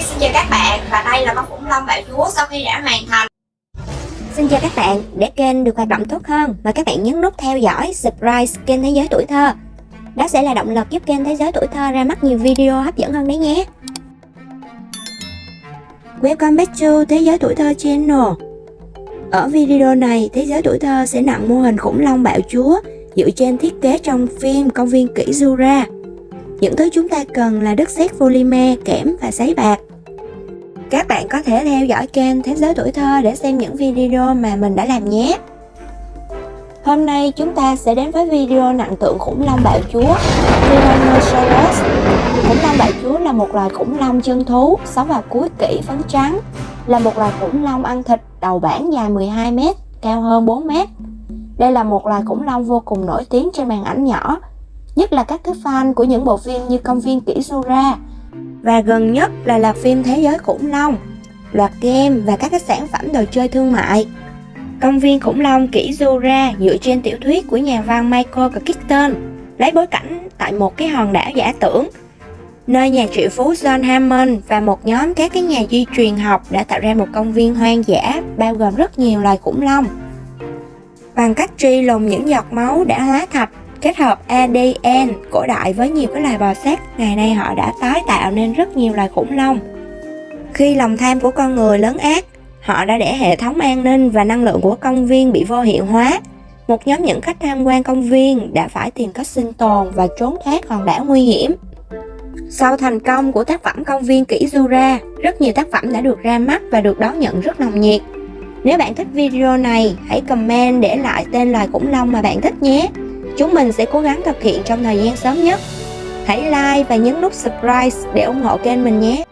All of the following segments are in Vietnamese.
Xin chào các bạn, và đây là con khủng long bạo chúa sau khi đã hoàn thành. Xin chào các bạn, để kênh được hoạt động tốt hơn, mời các bạn nhấn nút theo dõi, subscribe kênh Thế Giới Tuổi Thơ. Đó sẽ là động lực giúp kênh Thế Giới Tuổi Thơ ra mắt nhiều video hấp dẫn hơn đấy nhé. Welcome back to Thế Giới Tuổi Thơ Channel. Ở video này, Thế Giới Tuổi Thơ sẽ nặn mô hình khủng long bạo chúa dựa trên thiết kế trong phim Công viên kỷ Jura. Những thứ chúng ta cần là đất sét polymer, kẽm và sấy bạc. Các bạn có thể theo dõi kênh Thế Giới Tuổi Thơ để xem những video mà mình đã làm nhé. Hôm nay chúng ta sẽ đến với video nặng tượng khủng long bạo chúa Tyrannosaurus. Khủng long bạo chúa là một loài khủng long chân thú sống vào cuối kỷ phấn trắng, là một loài khủng long ăn thịt đầu bản dài 12 m, cao hơn 4 m. Đây là một loài khủng long vô cùng nổi tiếng trên màn ảnh nhỏ, nhất là các fan của những bộ phim như Công viên kỷ Jura, và gần nhất là loạt phim Thế giới khủng long, loạt game và các sản phẩm đồ chơi thương mại. Công viên khủng long kỷ Jura dựa trên tiểu thuyết của nhà văn Michael Crichton, lấy bối cảnh tại một cái hòn đảo giả tưởng, nơi nhà triệu phú John Hammond và một nhóm các nhà di truyền học đã tạo ra một công viên hoang dã bao gồm rất nhiều loài khủng long. Bằng cách truy lùng những giọt máu đã hóa thạch, kết hợp ADN cổ đại với nhiều cái loài bò sát, ngày nay họ đã tái tạo nên rất nhiều loài khủng long. Khi lòng tham của con người lớn ác, họ đã để hệ thống an ninh và năng lượng của công viên bị vô hiệu hóa. Một nhóm những khách tham quan công viên đã phải tìm cách sinh tồn và trốn thoát hòn đảo nguy hiểm. Sau thành công của tác phẩm Công viên kỷ Jura, rất nhiều tác phẩm đã được ra mắt và được đón nhận rất nồng nhiệt. Nếu bạn thích video này, hãy comment để lại tên loài khủng long mà bạn thích nhé. Chúng mình sẽ cố gắng thực hiện trong thời gian sớm nhất. Hãy like và nhấn nút subscribe để ủng hộ kênh mình nhé.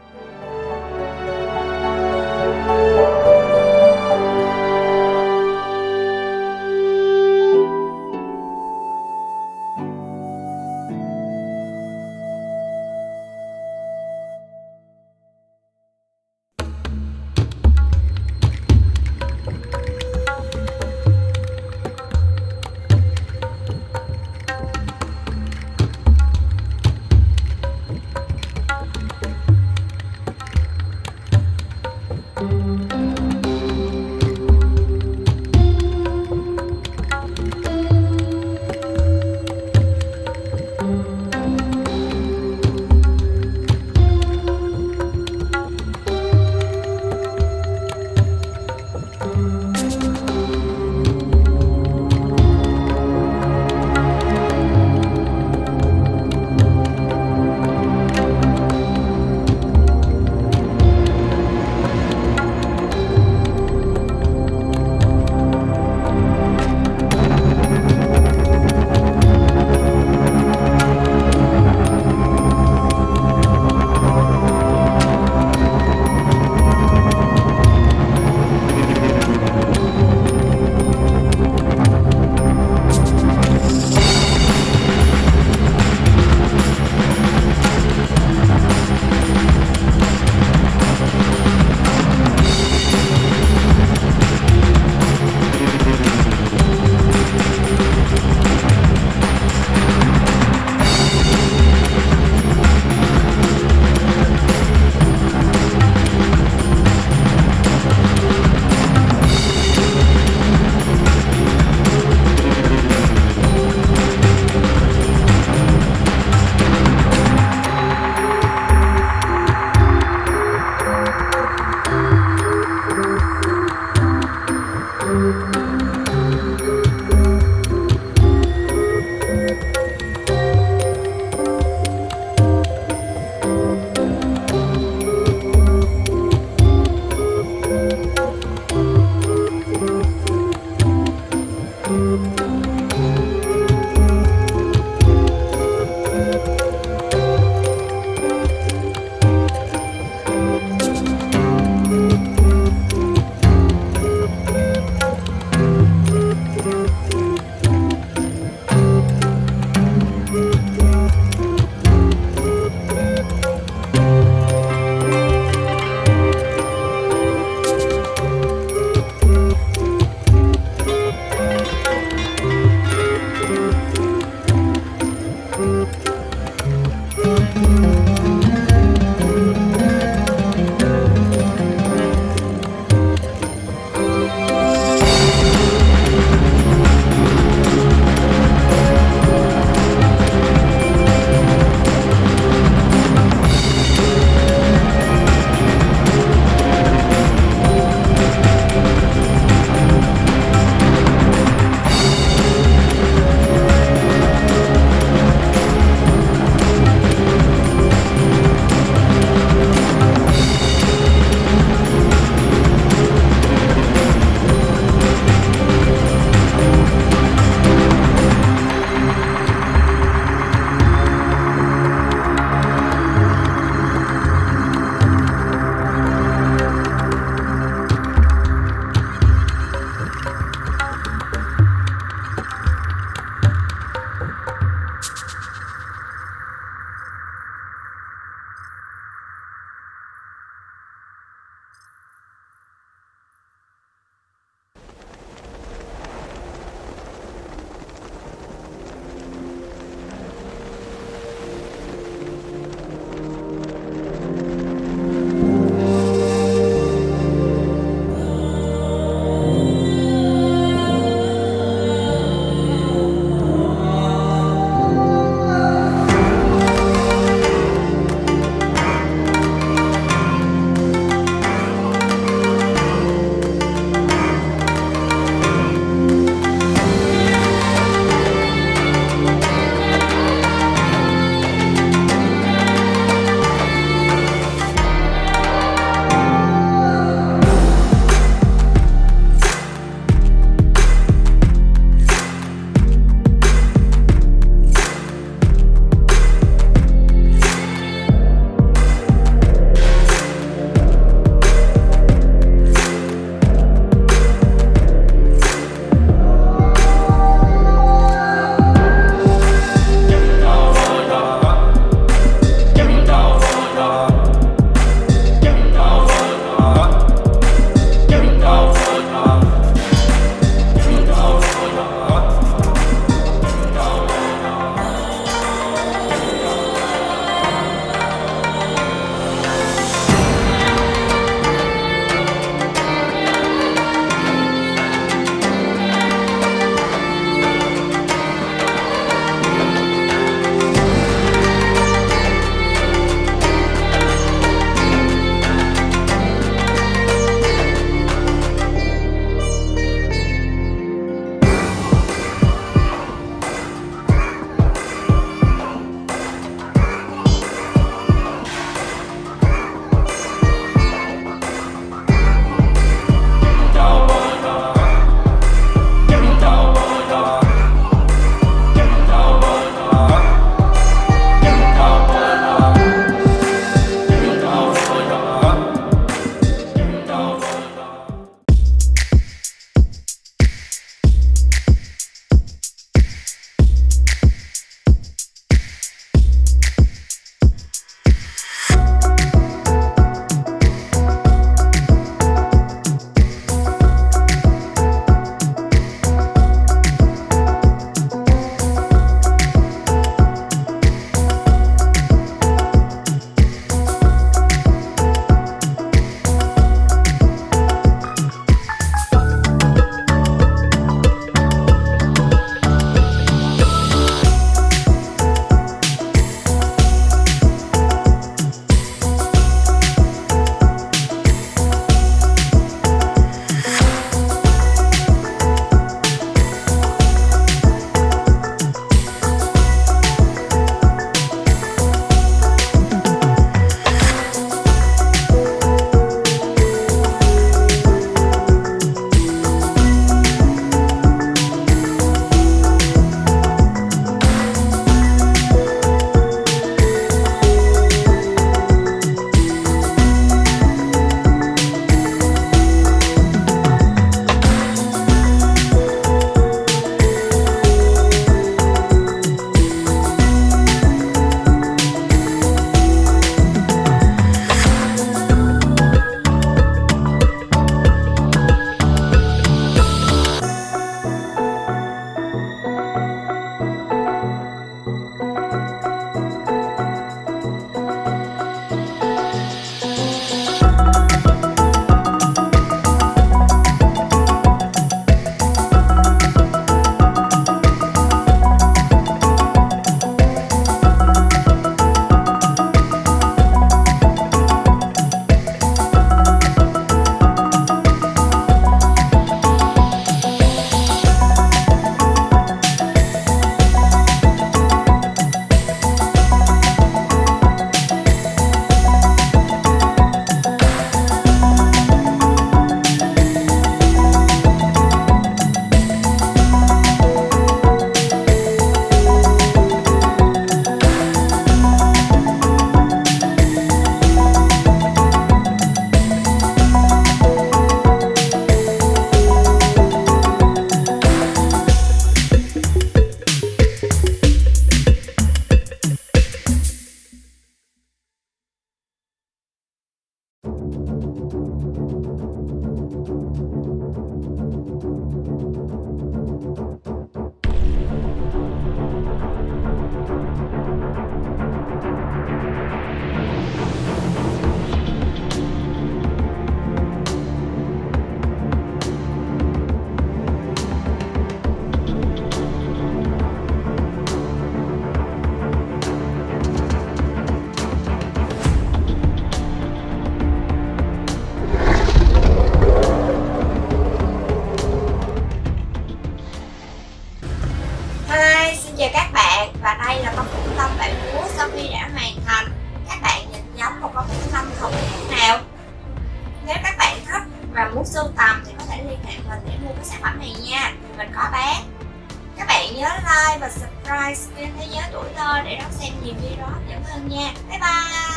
subscribe kênh Thế Giới Tuổi Thơ để đón xem nhiều video hấp dẫn hơn nha. Bye bye.